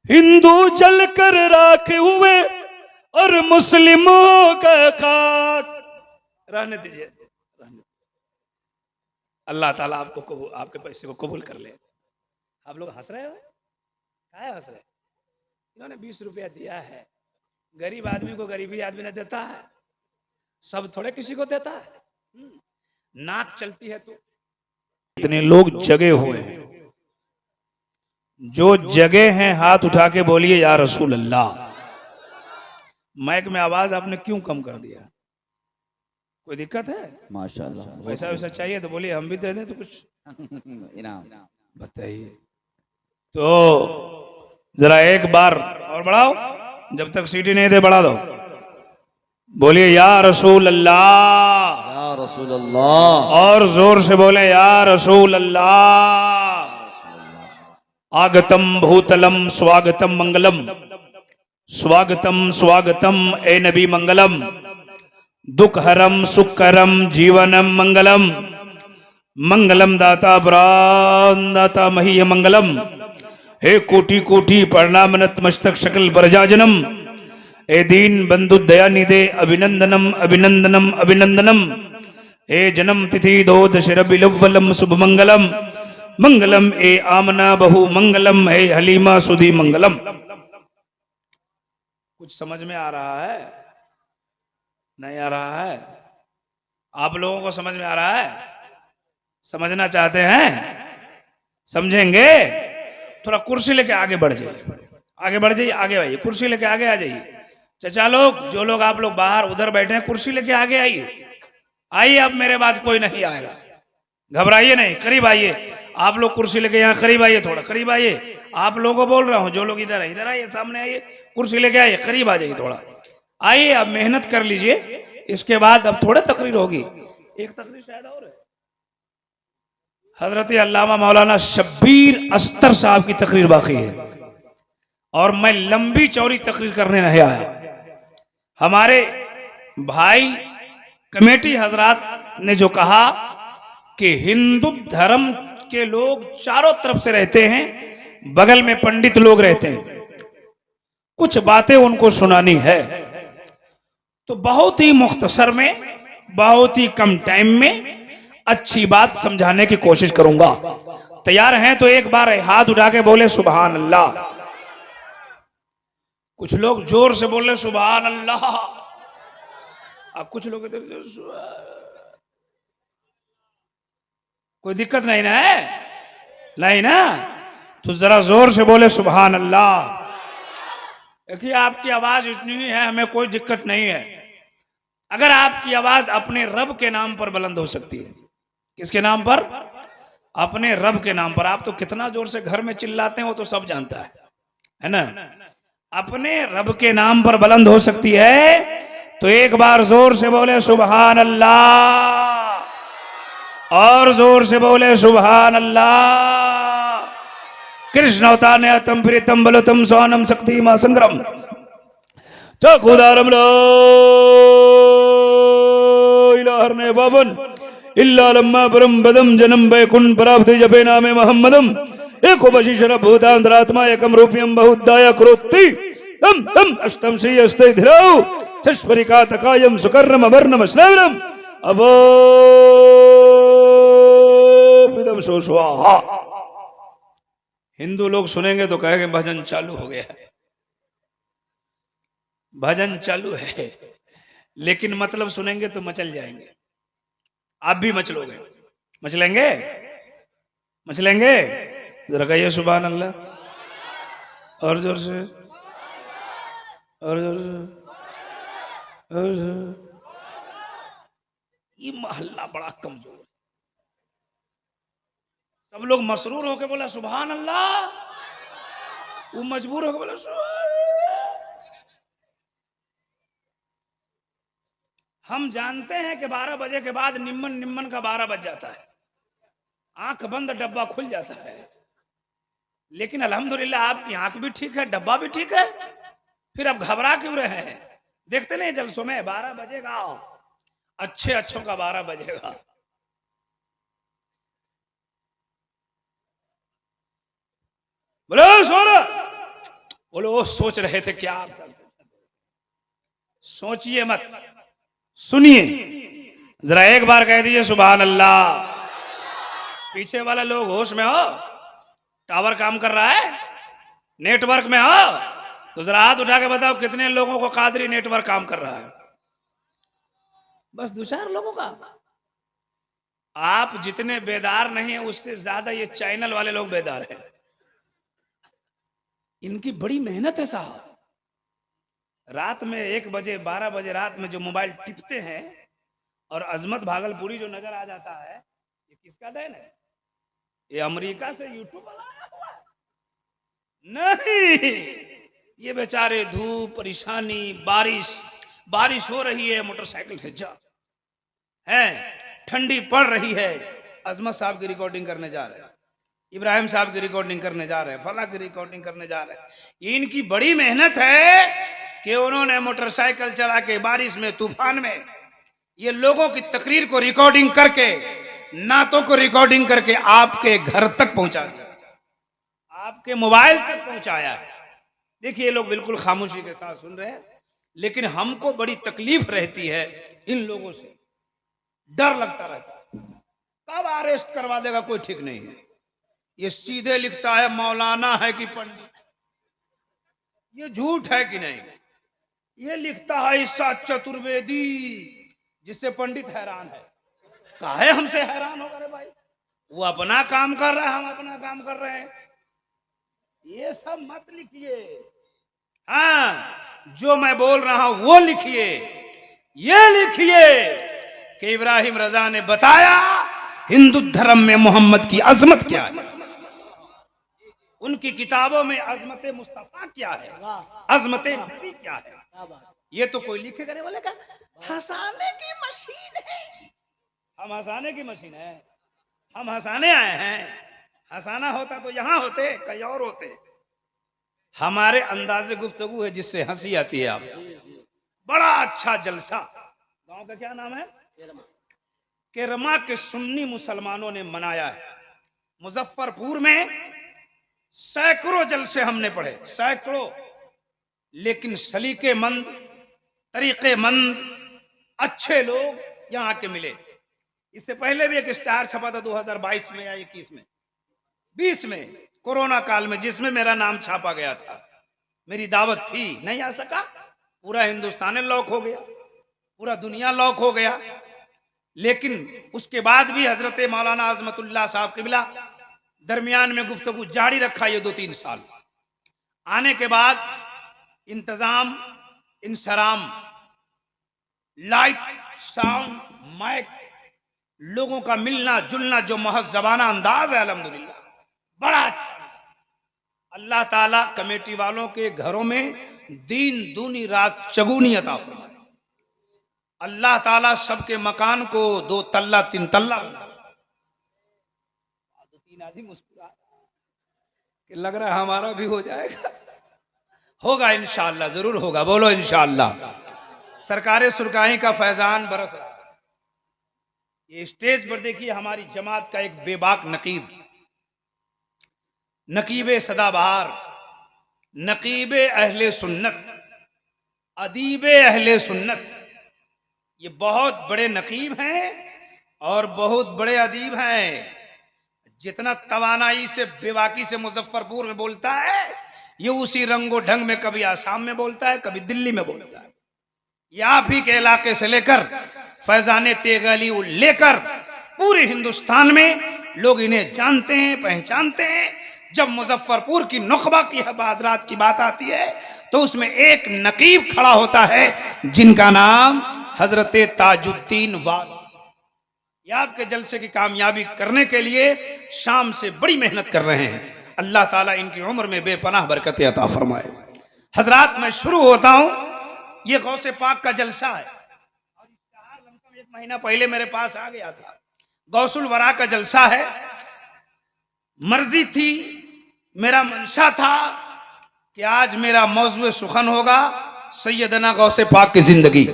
हिंदू जलकर राख हुए और मुस्लिमों का खाक। रहने दीजिए, अल्लाह ताला आपको आपके पैसे को कबूल कर ले। आप लोग हंस रहे हो, क्या हंस रहे? इन्होंने 20 रुपया दिया है, गरीब आदमी को गरीबी आदमी ने देता है, सब थोड़े किसी को देता है। नाक चलती है तो इतने लोग जगे हुए हैं, जो जगे हैं हाथ उठा के बोलिए या रसूल अल्लाह। माइक में आवाज आपने क्यों कम कर दिया? कोई दिक्कत है? माशाल्लाह, पैसा वैसा चाहिए तो बोलिए, हम भी दे दें तो कुछ इनाम। बताइए। तो जरा एक बार और बढ़ाओ, जब तक सीटी नहीं दे बढ़ा दो। बोलिए या रसूल अल्लाह, या रसूल अल्लाह, और जोर से बोले या रसूल अल्लाह। आगतम भूतलम स्वागतम मंगलम, स्वागतम स्वागतम ए नबी मंगलम, दुखहरम सुखकरम जीवनम मंगलम, मंगलम दाता प्राण दाता महीय मंगलम। हे कोटि कोटि प्रणाम नतमस्तक शकल प्रजाजनम, ए दीन बंधु दया निधे अभिनंदनम अभिनंदनम अभिनंदनम। ए जन्म तिथि दो दशरबिलव्वलम शुभ मंगलम, मंगलम ए आमना बहु मंगलम, हे हलीमा सुधी मंगलम। कुछ समझ में आ रहा है? नहीं आ रहा है? आप लोगों को समझ में आ रहा है? समझना चाहते हैं? समझेंगे? थोड़ा कुर्सी लेके आगे बढ़ जाइए, आगे बढ़ जाइए, आगे आइए, कुर्सी लेके आगे आ जाइए। चचा लोग, जो लोग आप लोग बाहर उधर बैठे हैं, कुर्सी लेके आगे आइए, आइए। अब मेरे बाद कोई नहीं आएगा, घबराइए नहीं, करीब आइए। आप लोग कुर्सी लेके यहाँ करीब आइए, थोड़ा करीब आइए। आप लोगों को बोल रहा हूँ, जो लोग इधर है इधर आइए, सामने आइए, कुर्सी लेके आइए, करीब आ जाइए, थोड़ा आइए। अब मेहनत कर लीजिए, इसके बाद अब थोड़े तकरीर होगी। एक तकरीर शायद और है, हजरत अल्लामा मौलाना शब्बीर अस्तर साहब की तकरीर बाकी है, और मैं लंबी चौड़ी तकरीर करने नहीं आया। हमारे भाई कमेटी हजरात ने जो कहा कि हिंदू धर्म के लोग चारों तरफ से रहते हैं, बगल में पंडित लोग रहते हैं, कुछ बातें उनको सुनानी है, तो बहुत ही मुख्तसर में, बहुत ही कम टाइम में अच्छी बात समझाने की कोशिश करूंगा। तैयार हैं तो एक बार हाथ उठा के बोले सुभान अल्लाह। कुछ लोग जोर से बोले सुभान अल्लाह, अब कुछ लोग इधर कोई दिक्कत नहीं ना है? नहीं ना? तो जरा जोर से बोले सुभान अल्लाह। देखिए, आपकी आवाज इतनी ही है, हमें कोई दिक्कत नहीं है। अगर आपकी आवाज अपने रब के नाम पर बुलंद हो सकती है। किसके नाम पर? अपने रब के नाम पर। आप तो कितना जोर से घर में चिल्लाते हैं वो तो सब जानता है ना? अपने रब के नाम पर बुलंद हो सकती है, तो एक बार जोर से बोले सुभान अल्लाह, और जोर से बोले सुभान अल्लाह। कृष्ण अवतार ने अतम प्रीतम बलतम स्वानम शक्ति मां संग्रम चकुदारम ने बाबन इल्ला लम्मा परम बदम जन्म बैकुंठ प्राप्त जपे नामे मोहम्मदम एको वशिष्ठ भूतांतरात्मा एकम रूपियम बहुदाय करोति तम तम अष्टम श्री अस्ते धिराउ चश्वरिका तकायम सुकर्णम वर्णम स्नावरम अबो विदम सो स्वाहा। हिंदू लोग सुनेंगे तो कहेंगे भजन चालू हो गया है, भजन चालू है, लेकिन मतलब सुनेंगे तो मचल जाएंगे। आप भी मचलोगे, मचलेंगे, मचलेंगे। जरा कहिए सुभान अल्लाह, और जोर से, और जोर से, और जोर से। ये मोहल्ला बड़ा कमजोर है। सब लोग मसरूर होके बोला सुभान अल्लाह, वो मजबूर होके बोला सुभान। हम जानते हैं कि 12 बजे के बाद निम्मन निम्मन का 12 बज जाता है, आंख बंद डब्बा खुल जाता है, लेकिन अल्हम्दुलिल्लाह आपकी आंख भी ठीक है, डब्बा भी ठीक है, फिर अब घबरा क्यों रहे हैं? देखते नहीं जलसों में 12 बजेगा, अच्छे अच्छों का 12 बजेगा। बोलो सोना बोले वो सोच रहे थे क्या आप सोचिए मत, सुनिए जरा एक बार कह दीजिए सुभान अल्लाह। पीछे वाले लोग होश में हो, टावर काम कर रहा है, नेटवर्क में हो, तो जरा हाथ उठा के बताओ कितने लोगों को कादरी नेटवर्क काम कर रहा है? बस 2-4 लोगों का। आप जितने बेदार नहीं है उससे ज्यादा ये चैनल वाले लोग बेदार हैं। इनकी बड़ी मेहनत है साहब। रात में 1 बजे 12 बजे रात में जो मोबाइल टिपते हैं और अजमत भागलपुरी जो नजर आ जाता है, ये किसका देन है? ये अमेरिका से यूट्यूब वाला आया हुआ है? नहीं, ये बेचारे धूप, परेशानी, बारिश हो रही है, मोटरसाइकिल से जा है, ठंडी पड़ रही है, अजमत साहब की रिकॉर्डिंग करने जा रहे हैं, इब्राहिम साहब की रिकॉर्डिंग करने जा रहे हैं, फला की रिकॉर्डिंग करने जा रहे हैं। ये इनकी बड़ी मेहनत है कि उन्होंने मोटरसाइकिल चला के बारिश में, तूफान में, ये लोगों की तकरीर को रिकॉर्डिंग करके, नातों को रिकॉर्डिंग करके आपके घर तक पहुंचा दिया, आपके मोबाइल तक पहुंचाया है। देखिए लोग बिल्कुल खामोशी के साथ सुन रहे हैं, लेकिन हमको बड़ी तकलीफ रहती है इन लोगों से, डर लगता रहता है कब अरेस्ट करवा देगा कोई ठीक नहीं है। ये सीधे लिखता है मौलाना है कि पंडित, ये झूठ है कि नहीं। ये लिखता है ईसा चतुर्वेदी, जिससे पंडित हैरान है। काहे हमसे हैरान हो गए भाई, वो अपना काम कर रहा है, हम अपना काम कर रहे हैं। ये सब मत लिखिए, हाँ जो मैं बोल रहा हूं वो लिखिए। ये लिखिए कि इब्राहिम रजा ने बताया हिंदू धर्म में मोहम्मद की अजमत क्या है, उनकी किताबों में अजमत मुस्तफा क्या है, अजमत नबी क्या है। ये तो कोई लिखे करे बोले का हंसाने की मशीन है। हम हंसाने की मशीन है? हम हंसाने आए हैं? हंसाना होता तो यहां होते, कहीं और होते। हमारे अंदाजे गुफ्तगू है जिससे हंसी आती है। आप बड़ा अच्छा जलसा, गांव का क्या नाम है? केरमा के सुन्नी मुसलमानों ने मनाया है। मुजफ्फरपुर में सैकड़ों जलसे हमने पढ़े, सैकड़ों, लेकिन सलीकेमंद, तरीकेमंद, अच्छे लोग यहाँ के मिले। इससे पहले भी एक इश्तिहार छपा था 2022 में या 21 में, 20 में, कोरोना काल में, जिसमें मेरा नाम छापा गया था। मेरी दावत थी, नहीं आ सका, पूरा हिंदुस्तान लॉक हो गया, पूरा दुनिया लॉक हो गया। लेकिन उसके बाद भी हजरत मौलाना अजमतुल्लाह साहब किबला दरमियान में गुफ्तगू जारी रखा ये 2-3 साल। आने के बाद इंतजाम, इंसराम, लाइट, साउंड, माइक, लोगों का मिलना जुलना, जो महज़बाना अंदाज है, अल्हम्दुलिल्लाह बड़ा अच्छा। अल्लाह ताला कमेटी वालों के घरों में दिन दूनी रात चगुनी अता फरमाए। अल्लाह ताला सबके मकान को 2 तल्ला 3 तल्ला। 2-3 आदमी मुस्कुरा कि लग रहा है हमारा भी हो जाएगा। होगा इंशाअल्लाह, जरूर होगा, बोलो इंशाअल्लाह। सरकारे सुरकाही का फैजान बरस रहा है। ये स्टेज पर देखिए हमारी जमात का एक बेबाक नकीब, नकीबे सदाबहार, नकीबे अहले सुन्नत, अदीबे अहले सुन्नत। ये बहुत बड़े नकीब हैं और बहुत बड़े अदीब हैं। जितना तवानाई से, बेबाकी से मुजफ्फरपुर में बोलता है, ये उसी रंगो ढंग में कभी आसाम में बोलता है, कभी दिल्ली में बोलता है। ये आप ही के इलाके से लेकर फैजाने तेगली लेकर पूरे हिंदुस्तान में लोग इन्हें जानते हैं, पहचानते हैं। जब मुजफ्फरपुर की नुखबा की हज़रात की बात आती है तो उसमें एक नकीब खड़ा होता है जिनका नाम हजरत ताजुद्दीन वाली। ये आपके जलसे की कामयाबी करने के लिए शाम से बड़ी मेहनत कर रहे हैं। अल्लाह ताला इनकी उम्र में बेपनाह बरकत अता फरमाए। हजरात, मैं शुरू होता हूं। ये गौसे पाक का जलसा है और इश्तिहार लमसम 1 महीना पहले मेरे पास आ गया था। गौसुल वरा का जलसा है। मर्जी थी, मेरा मंशा था कि आज मेरा मौजू सुखन होगा सैयदना गौसे पाक की जिंदगी।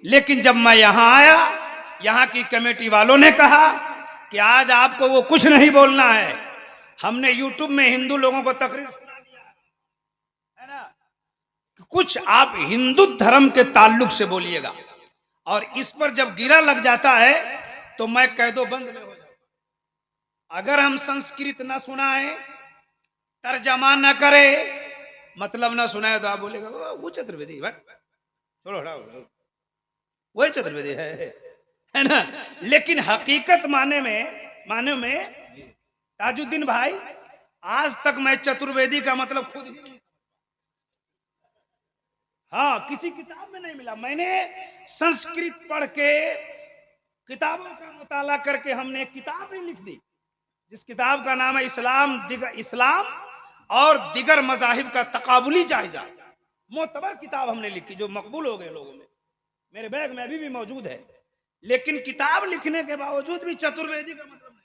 लेकिन जब मैं यहां आया, यहां की कमेटी वालों ने कहा कि आज आपको वो कुछ नहीं बोलना है। हमने यूट्यूब में हिंदू लोगों को तकरीर सुना दिया, कुछ आप हिंदू धर्म के ताल्लुक से बोलिएगा, और इस पर जब गिरा लग जाता है तो मैं कह दो बंद में हो जाऊं। अगर हम संस्कृत न सुनाए, तर्जमा न करे, मतलब ना सुनाए, तो आप बोलेगा वो चतुर्वेदी भाई छोड़ो हटाओ, वही चतुर्वेदी है ना। लेकिन हकीकत माने में ताजुद्दीन भाई, आज तक मैं चतुर्वेदी का मतलब खुद ही, हाँ, किसी किताब में नहीं मिला। मैंने संस्कृत पढ़ के, किताबों का मुताला करके हमने एक किताब ही लिख दी, जिस किताब का नाम है इस्लाम और दिगर मजाहिब का तकाबुली जायजा। मोतबर किताब हमने लिखी, जो मकबूल हो गए लोगों में, मेरे बैग में अभी भी मौजूद है। लेकिन किताब लिखने के बावजूद भी चतुर्वेदी का मतलब नहीं।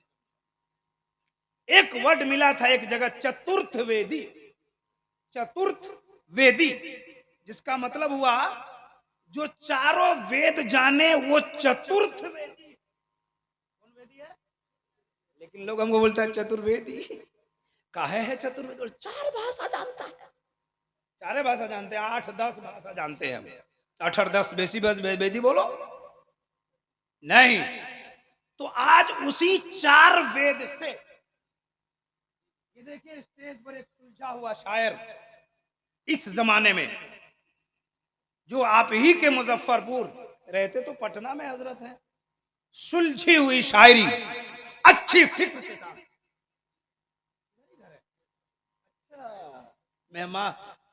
एक वर्ड मिला था एक जगह, चतुर्थ वेदी, चतुर्थ वेदी, जिसका मतलब हुआ जो चारों वेद जाने वो चतुर्थ वेदी। कौन वेदी है? लेकिन लोग हमको बोलता है चतुर्वेदी काहे है चतुर्वेदी? चार भाषा जानता है, चारे भाषा जानते हैं, 8-10 भाषा जानते हैं हम। 8-10 बेसी वेदी बोलो नहीं। तो आज उसी 4 वेद से, ये देखिए स्टेज पर एक सुलझा हुआ शायर इस जमाने में, जो आप ही के मुजफ्फरपुर, रहते तो पटना में हजरत है, सुलझी हुई शायरी अच्छी फिक्र के साथ।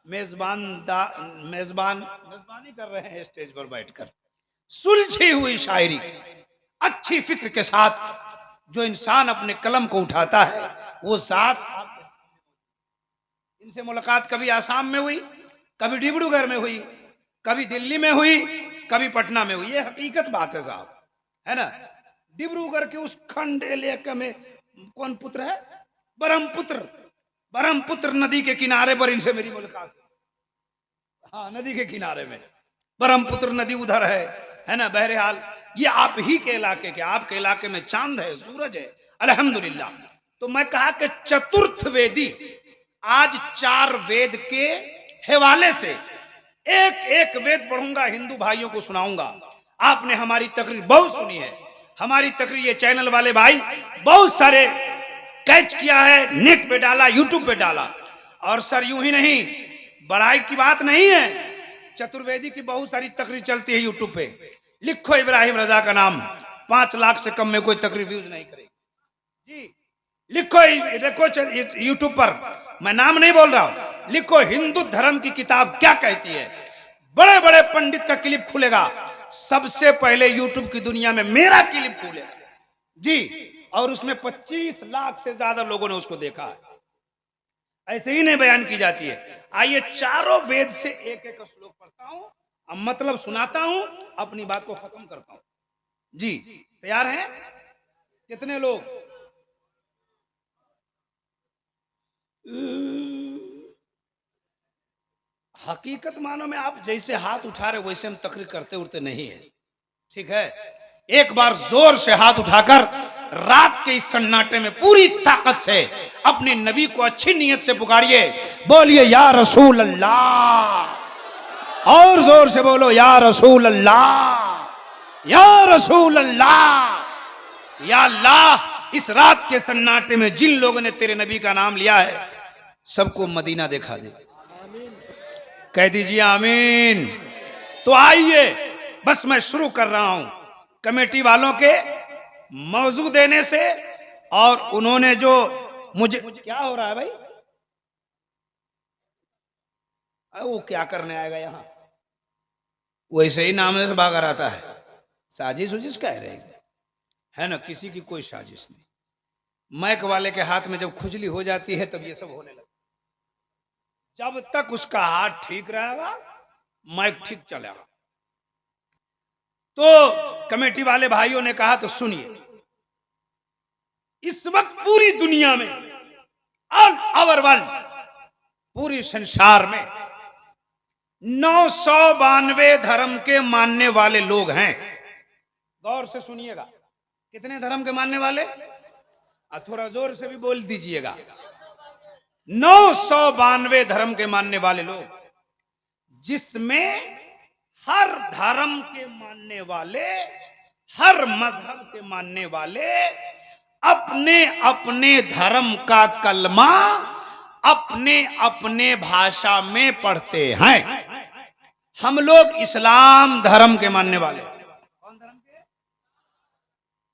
मेजबानी कर रहे हैं स्टेज पर बैठकर, सुलझी हुई शायरी अच्छी फिक्र के साथ, जो इंसान अपने कलम को उठाता है वो साथ। इनसे मुलाकात कभी आसाम में हुई, कभी डिब्रूगढ़ में हुई, कभी दिल्ली में हुई, कभी पटना में हुई। ये हकीकत बात है साहब, है ना। डिब्रूगढ़ के उस खंड इलाके में कौन पुत्र है? ब्रह्मपुत्र नदी के किनारे पर इनसे मेरी मुलाकात। हाँ, नदी के किनारे में ब्रह्मपुत्र नदी उधर है ना। बहरहाल ये आप ही के इलाके के, आपके इलाके में चांद है, सूरज है, अल्हम्दुलिल्लाह। तो मैं कहा कि चतुर्थ वेदी, आज 4 वेद के हवाले से एक एक वेद पढ़ूंगा, हिंदू भाइयों को सुनाऊंगा। आपने हमारी तकरीर बहुत सुनी है, हमारी तकरीर ये चैनल वाले भाई बहुत सारे कैच किया है, नेट पे डाला, यूट्यूब पे डाला। और सर यूं ही नहीं, बड़ाई की बात नहीं है, चतुर्वेदी की बहुत सारी तकरीर चलती है यूट्यूब पे। लिखो इब्राहिम रजा का नाम, 5 लाख से कम में कोई तकरीर व्यूज नहीं करेगी जी। लिखो, देखो यूट्यूब पर, मैं नाम नहीं बोल रहा हूं, लिखो हिंदू धर्म की किताब क्या कहती है। बड़े बड़े पंडित का क्लिप खुलेगा, सबसे पहले यूट्यूब की दुनिया में मेरा क्लिप खुलेगा जी, और उसमें 25 लाख से ज्यादा लोगों ने उसको देखा है। ऐसे ही नहीं बयान की जाती है। आइए चारों वेद से एक एक श्लोक पढ़ता हूं, अब मतलब सुनाता हूं, अपनी बात को खत्म करता हूं जी। तैयार हैं? कितने लोग? हकीकत मानो में आप जैसे हाथ उठा रहे वैसे हम तकरीर करते उठते नहीं है, ठीक है। एक बार जोर से हाथ उठाकर रात के इस सन्नाटे में पूरी ताकत से अपने नबी को अच्छी नीयत से पुकारिए, बोलिए या रसूल अल्लाह, और जोर से बोलो या रसूल अल्लाह, या रसूल अल्लाह। या अल्लाह, इस रात के सन्नाटे में जिन लोगों ने तेरे नबी का नाम लिया है सबको मदीना दिखा दे। कह दीजिए आमीन। तो आइए, बस मैं शुरू कर रहा हूं कमेटी वालों के मौजू देने से, और उन्होंने जो मुझे, क्या हो रहा है भाई? वो क्या करने आएगा यहां? वैसे ही नाम से भागा रहता है। साजिश उजिश कह रहेगी, है ना, किसी की कोई साजिश नहीं। मैक वाले के हाथ में जब खुजली हो जाती है तब ये सब होने लगता। जब तक उसका हाथ ठीक रहेगा मैक ठीक चलेगा। तो कमेटी वाले भाइयों ने कहा तो सुनिए, इस वक्त पूरी दुनिया में, ऑल ओवर वर्ल्ड, पूरी संसार में 992 धर्म के मानने वाले लोग हैं। गौर से सुनिएगा, कितने धर्म के मानने वाले? थोड़ा जोर से भी बोल दीजिएगा। 992 धर्म के मानने वाले लोग। जिसमें हर धर्म के मानने वाले, हर मजहब के मानने वाले अपने अपने धर्म का कलमा अपने अपने भाषा में पढ़ते हैं। हम लोग इस्लाम धर्म के मानने वाले कौन धर्म के?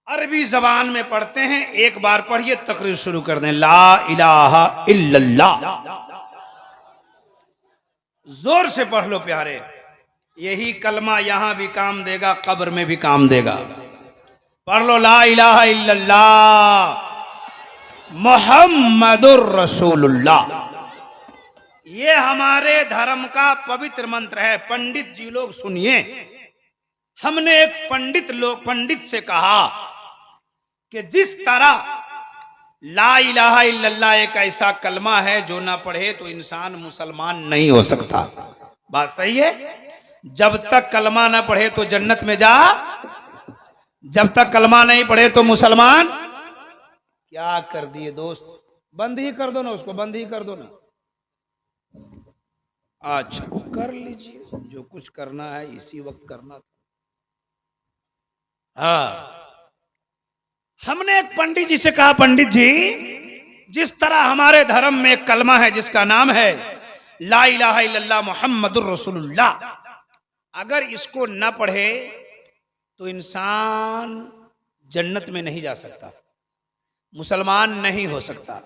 अरबी जबान में पढ़ते हैं। एक बार पढ़िए, तकरीर शुरू कर दें। ला इलाहा इल्लल्लाह। जोर से पढ़ लो प्यारे, यही कलमा यहां भी काम देगा, कब्र में भी काम देगा। पढ़ लो ला इलाहा इल्लल्लाह मुहम्मदुर रसूलुल्लाह। ये हमारे धर्म का पवित्र मंत्र है। पंडित जी लोग सुनिए, हमने एक पंडित से कहा कि जिस तरह ला इलाहा इल्लल्लाह एक ऐसा कलमा है जो ना पढ़े तो इंसान मुसलमान नहीं हो सकता। बात सही है? जब तक कलमा ना पढ़े तो जन्नत में जा, जब तक कलमा नहीं पढ़े तो मुसलमान। क्या कर दिए दोस्त? बंद ही कर दो ना उसको, बंद ही कर दो ना। अच्छा कर लीजिए, जो कुछ करना है इसी वक्त करना था। हाँ, हमने एक पंडित जी से कहा, पंडित जी जिस तरह हमारे धर्म में एक कलमा है जिसका नाम है ला इलाहा इल्लल्लाह मुहम्मदुर रसूलुल्लाह, अगर इसको न पढ़े तो इंसान जन्नत में नहीं जा सकता, मुसलमान नहीं हो सकता।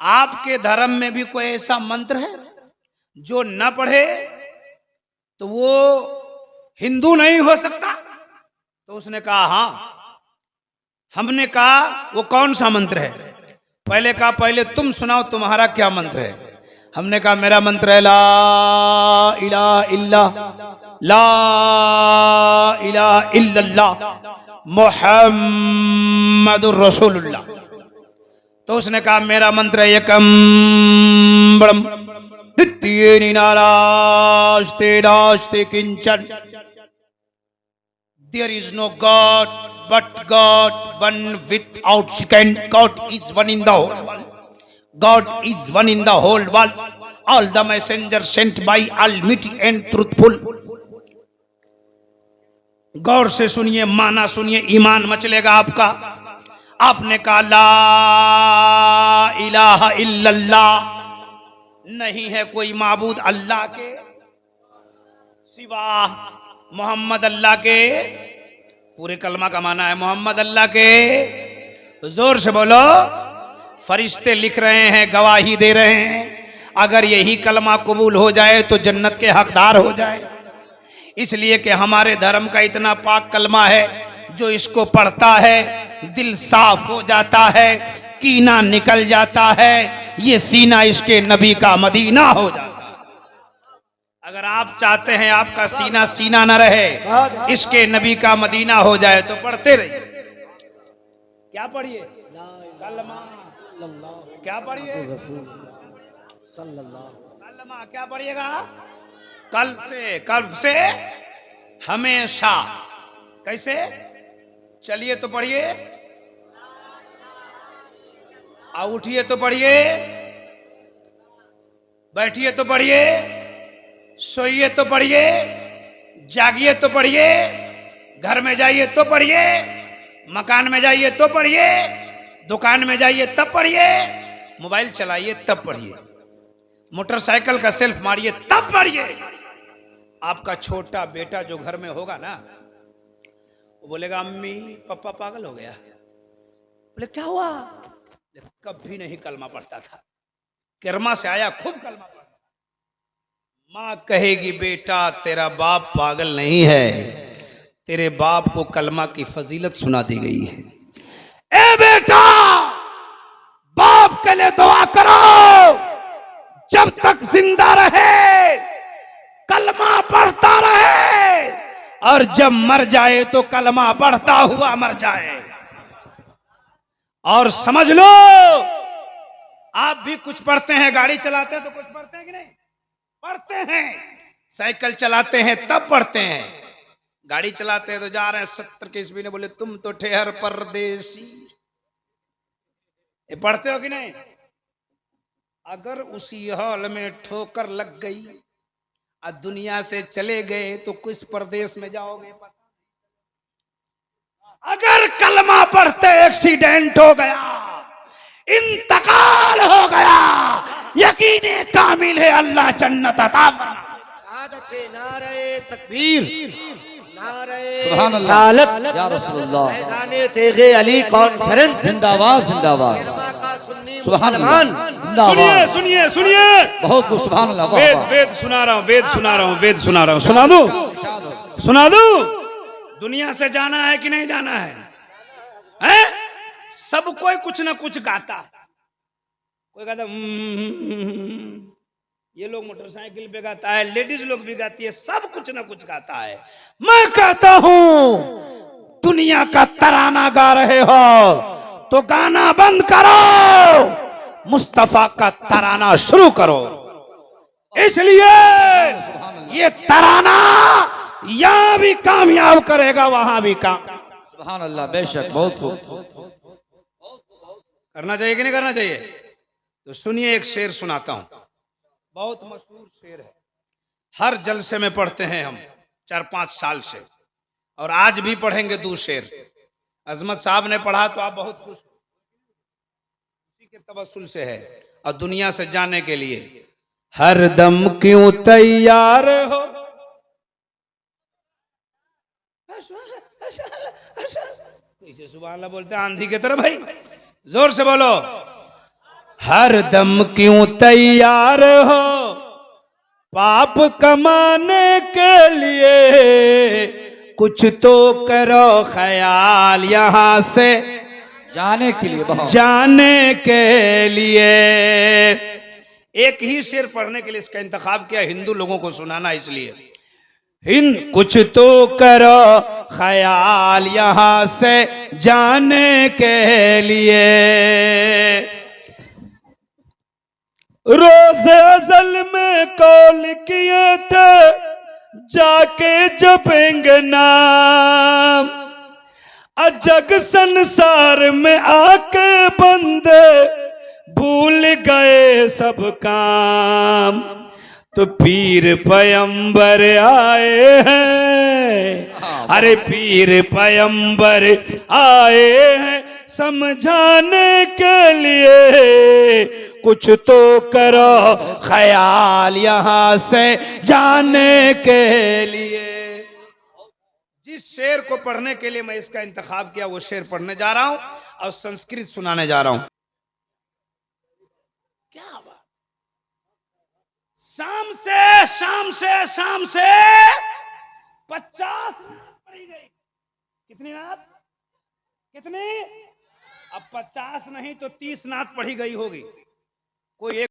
आपके धर्म में भी कोई ऐसा मंत्र है जो न पढ़े तो वो हिंदू नहीं हो सकता? तो उसने कहा हाँ। हमने कहा वो कौन सा मंत्र है? पहले कहा पहले तुम सुनाओ तुम्हारा क्या मंत्र है। हमने कहा मेरा मंत्र है ला इलाहा इल्लल्लाह मुहम्मदुर रसूलुल्लाह। तो उसने कहा मेरा मंत्र है एकम ब्रह्म द्वितीय नास्ति नास्ति किंचन। There is no God but God, one without second. God is one in the whole world. God is one in the whole world. All the messengers sent by Almighty and truthful. गौर से सुनिए, माना सुनिए, ईमान मचलेगा आपका। आपने कहा ला इलाहा इल्लल्लाह, नहीं है कोई माबूद अल्लाह के सिवा, मोहम्मद अल्लाह के, पूरे कलमा का माना है मोहम्मद अल्लाह के। जोर से बोलो। फरिश्ते लिख रहे हैं, गवाही दे रहे हैं, अगर यही कलमा कबूल हो जाए तो जन्नत के हकदार हो जाए। इसलिए कि हमारे धर्म का इतना पाक कलमा है, जो इसको पढ़ता है दिल साफ हो जाता है, कीना निकल जाता है, ये सीना इसके नबी का मदीना हो जाता है। अगर आप चाहते हैं आपका सीना सीना न रहे, इसके नबी का मदीना हो जाए, तो पढ़ते रहिए। क्या पढ़िए? कलमा। क्या पढ़िए? कलमा। क्या पढ़िएगा? कल से हमेशा। कैसे? चलिए तो पढ़िए, उठिए तो पढ़िए, बैठिए तो पढ़िए, सोइए तो पढ़िए, जागिए तो पढ़िए, घर में जाइए तो पढ़िए, मकान में जाइए तो पढ़िए, दुकान में जाइए तब पढ़िए, मोबाइल चलाइए तब पढ़िए, मोटरसाइकिल का सेल्फ मारिए तब पढ़िए। आपका छोटा बेटा जो घर में होगा ना, वो बोलेगा अम्मी पापा पागल हो गया। बोले क्या हुआ? कभी नहीं कलमा पढ़ता था, किरमा से आया खूब कलमा पढ़ता। माँ कहेगी बेटा तेरा बाप पागल नहीं है, तेरे बाप को कलमा की फजीलत सुना दी गई है। ए बेटा, बाप के लिए दुआ करो, जब तक जिंदा रहे कलमा पढ़ता रहे, और जब मर जाए तो कलमा पढ़ता हुआ मर जाए। और समझ लो, आप भी कुछ पढ़ते हैं, गाड़ी चलाते हैं तो कुछ पढ़ते हैं कि नहीं? पढ़ते हैं। साइकिल चलाते हैं तब पढ़ते हैं, गाड़ी चलाते हैं तो जा रहे हैं 70 की स्पीड में, बोले तुम तो ठहर परदेसी। ये पढ़ते हो कि नहीं? अगर उसी हाल में ठोकर लग गई और दुनिया से चले गए तो किस प्रदेश में जाओगे पता। अगर कलमा पढ़ते एक्सीडेंट हो गया, इंतकाल हो गया, यकीन कामिल है अल्लाह जन्नत अता फरमा। बहुत अच्छे नारे तकबीर, नारे सुभान अल्लाह सालत या रसूलुल्लाह। फैजाने तेगे अली कॉन्फ्रेंस जिंदाबाद जिंदाबाद। इरमा का सुन्नी सुभान अल्लाह मुसलमान। सुनिए जिंदाबाद। सुनिए सुनिए, बहुत खूब सुभान अल्लाह। वाह, वेद वाह। वेद सुना रहा हूं, वेद सुना रहा हूं, वेद सुना रहा हूं, सुना दूं इरशाद हो। सुना दूं। दुनिया से जाना है कि नहीं जाना है, हैं? सब कोई कुछ ना कुछ गाता है। कोई कहता ये लोग मोटरसाइकिल पे गाता है, लेडीज लोग भी गाती है, सब कुछ ना कुछ गाता है। मैं कहता हूं दुनिया का तराना गा रहे हो तो गाना बंद करो, मुस्तफा का तराना शुरू करो। इसलिए ये तराना यहां भी कामयाब करेगा, वहां भी काम सुभान अल्लाह। बेशक बहुत खूब। करना चाहिए कि नहीं करना चाहिए। तो सुनिए, एक शेर सुनाता हूं, बहुत मशहूर शेर है, हर जलसे में पढ़ते हैं हम 4-5 साल से, और आज भी पढ़ेंगे 2 शेर। अजमत साहब ने पढ़ा तो आप बहुत खुश हो, उसी के तवस्सुल से है। और दुनिया से जाने के लिए हर दम क्यों तैयार हो, कैसे सुभान अल्लाह बोलते हैं आंधी की तरह, भाई जोर से बोलो। हर दम क्यों तैयार हो पाप कमाने के लिए, कुछ तो करो ख्याल यहां से जाने के लिए बहुत। जाने के लिए। एक ही शेर पढ़ने के लिए इसका इंतखाब किया, हिंदू लोगों को सुनाना इसलिए। हिंद कुछ तो करो ख्याल यहां से जाने के लिए, रोज अजल में कौल किए थे जाके जपेंगे नाम, अजग संसार में आके बंदे भूल गए सब काम। तो पीर पैगंबर आए हैं, अरे पीर पैगंबर आए हैं समझाने के लिए, कुछ तो करो ख्याल यहां से जाने के लिए। जिस शेर को पढ़ने के लिए मैं इसका इंतखाब किया वो शेर पढ़ने जा रहा हूं और संस्कृत सुनाने जा रहा हूं। क्या बात, शाम से 50 नात पढ़ी गई। कितनी नात, कितनी? अब 50 नहीं तो 30 नात पढ़ी गई होगी। कोई एक